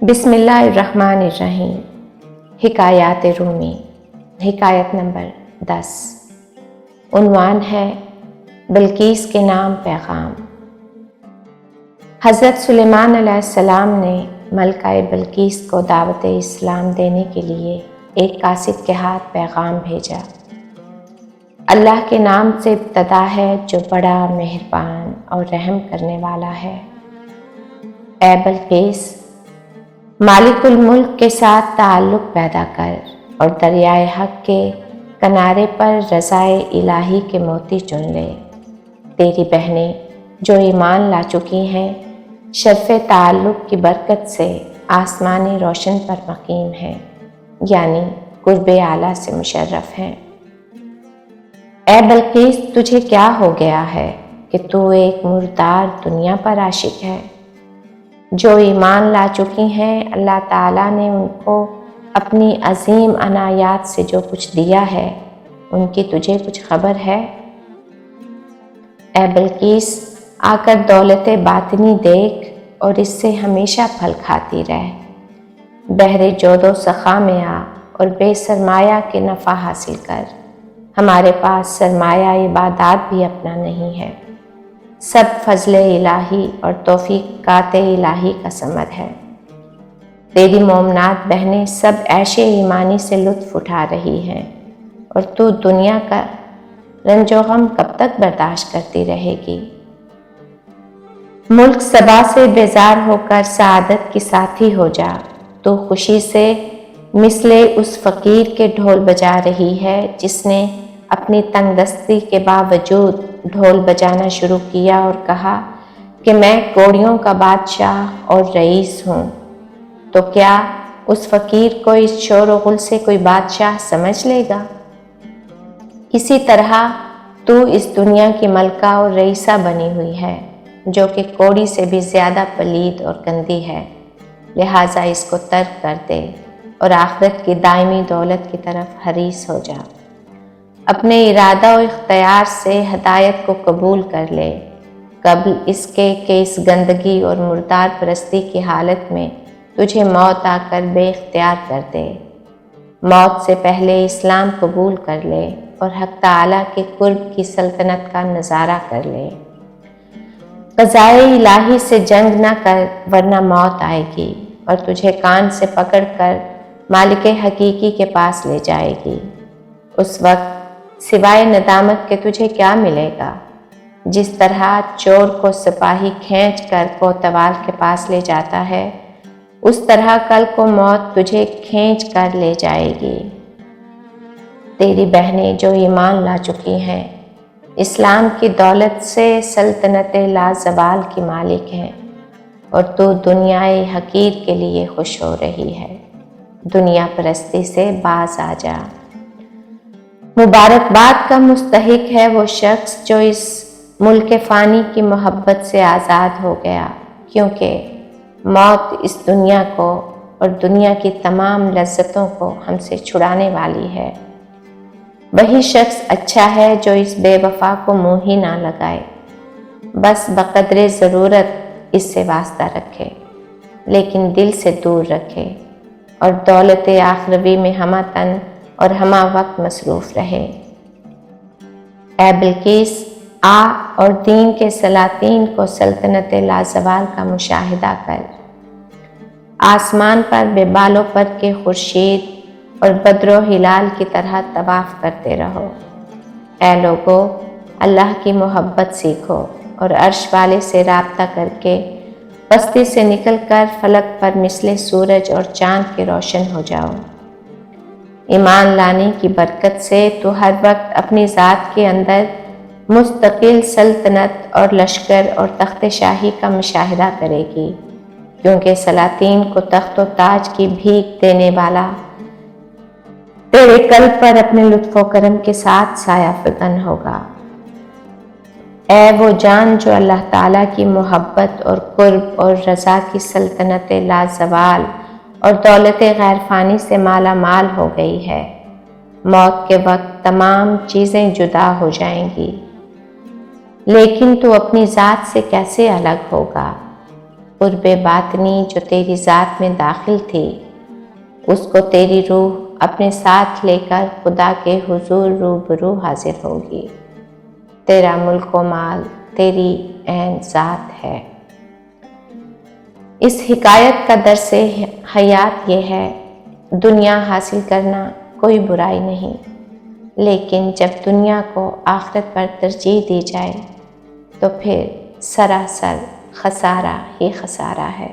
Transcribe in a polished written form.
بسم اللہ الرحمن الرحیم۔ حکایات رومی، حکایت نمبر 10۔ عنوان ہے بلقیس کے نام پیغام۔ حضرت سلیمان علیہ السلام نے ملکہ بلقیس کو دعوت اسلام دینے کے لیے ایک قاصد کے ہاتھ پیغام بھیجا۔ اللہ کے نام سے ابتدا ہے جو بڑا مہربان اور رحم کرنے والا ہے۔ اے بلقیس، مالک الملک کے ساتھ تعلق پیدا کر اور دریائے حق کے کنارے پر رضائے الہی کے موتی چن لے۔ تیری بہنیں جو ایمان لا چکی ہیں شرف تعلق کی برکت سے آسمانی روشن پر مقیم ہیں، یعنی قرب اعلیٰ سے مشرف ہیں۔ اے بلقیس، تجھے کیا ہو گیا ہے کہ تو ایک مردار دنیا پر عاشق ہے؟ جو ایمان لا چکی ہیں اللہ تعالیٰ نے ان کو اپنی عظیم عنایات سے جو کچھ دیا ہے ان کی تجھے کچھ خبر ہے؟ اے بلقیس، آ کر دولت باطنی دیکھ اور اس سے ہمیشہ پھل کھاتی رہ۔ بحر جود و سخا میں آ اور بے سرمایہ کے نفع حاصل کر۔ ہمارے پاس سرمایہ عبادات بھی اپنا نہیں ہے، سب فضل الہی اور توفیقات الہی کا ثمر ہے۔ تیری مومنات بہنیں سب عیش ایمانی سے لطف اٹھا رہی ہیں اور تو دنیا کا رنج و غم کب تک برداشت کرتی رہے گی؟ ملک سبا سے بیزار ہو کر سعادت کی ساتھی ہو جا۔ تو خوشی سے مثل اس فقیر کے ڈھول بجا رہی ہے جس نے اپنی تنگ دستی کے باوجود ڈھول بجانا شروع کیا اور کہا کہ میں کوڑیوں کا بادشاہ اور رئیس ہوں۔ تو کیا اس فقیر کو اس شور و غل سے کوئی بادشاہ سمجھ لے گا؟ اسی طرح تو اس دنیا کی ملکہ اور رئیسہ بنی ہوئی ہے جو کہ کوڑی سے بھی زیادہ پلید اور گندی ہے، لہٰذا اس کو ترک کر دے اور آخرت کی دائمی دولت کی طرف حریص ہو جا۔ اپنے ارادہ و اختیار سے ہدایت کو قبول کر لے، قبل اس کے کہ اس گندگی اور مردار پرستی کی حالت میں تجھے موت آ کر بے اختیار کر دے۔ موت سے پہلے اسلام قبول کر لے اور حق تعالیٰ کے قرب کی سلطنت کا نظارہ کر لے۔ قضائے الہی سے جنگ نہ کر ورنہ موت آئے گی اور تجھے کان سے پکڑ کر مالک حقیقی کے پاس لے جائے گی۔ اس وقت سوائے ندامت کے تجھے کیا ملے گا؟ جس طرح چور کو سپاہی کھینچ کر کوتوال کے پاس لے جاتا ہے، اس طرح کل کو موت تجھے کھینچ کر لے جائے گی۔ تیری بہنیں جو ایمان لا چکی ہیں اسلام کی دولت سے سلطنت لازوال کی مالک ہیں اور تو دنیائے حقیر کے لیے خوش ہو رہی ہے۔ دنیا پرستی سے باز آ جا۔ مبارکباد کا مستحق ہے وہ شخص جو اس ملک فانی کی محبت سے آزاد ہو گیا، کیونکہ موت اس دنیا کو اور دنیا کی تمام لذتوں کو ہم سے چھڑانے والی ہے۔ وہی شخص اچھا ہے جو اس بے وفا کو منہ ہی نہ لگائے، بس بقدر ضرورت اس سے واسطہ رکھے لیکن دل سے دور رکھے اور دولت آخروی میں ہمہ تن اور ہمہ وقت مصروف رہے۔ اے بلقیس، آ اور دین کے سلاطین کو سلطنت لازوال کا مشاہدہ کر۔ آسمان پر بے بالوں پر کے خورشید اور بدر و ہلال کی طرح طواف کرتے رہو۔ اے لوگو، اللہ کی محبت سیکھو اور عرش والے سے رابطہ کر کے پستی سے نکل کر فلک پر مثل سورج اور چاند کے روشن ہو جاؤ۔ ایمان لانے کی برکت سے تو ہر وقت اپنی ذات کے اندر مستقل سلطنت اور لشکر اور تخت شاہی کا مشاہدہ کرے گی، کیونکہ سلاطین کو تخت و تاج کی بھیک دینے والا تیرے قلب پر اپنے لطف و کرم کے ساتھ سایہ فکن ہوگا۔ اے وہ جان جو اللہ تعالیٰ کی محبت اور قرب اور رضا کی سلطنت لازوال اور دولت غیر فانی سے مالا مال ہو گئی ہے، موت کے وقت تمام چیزیں جدا ہو جائیں گی، لیکن تو اپنی ذات سے کیسے الگ ہوگا؟ قرب باطنی جو تیری ذات میں داخل تھی، اس کو تیری روح اپنے ساتھ لے کر خدا کے حضور روبرو حاضر ہوگی۔ تیرا ملک و مال تیری عین ذات ہے۔ اس حکایت کا درس حیات یہ ہے، دنیا حاصل کرنا کوئی برائی نہیں، لیکن جب دنیا کو آخرت پر ترجیح دی جائے تو پھر سراسر خسارہ ہی خسارہ ہے۔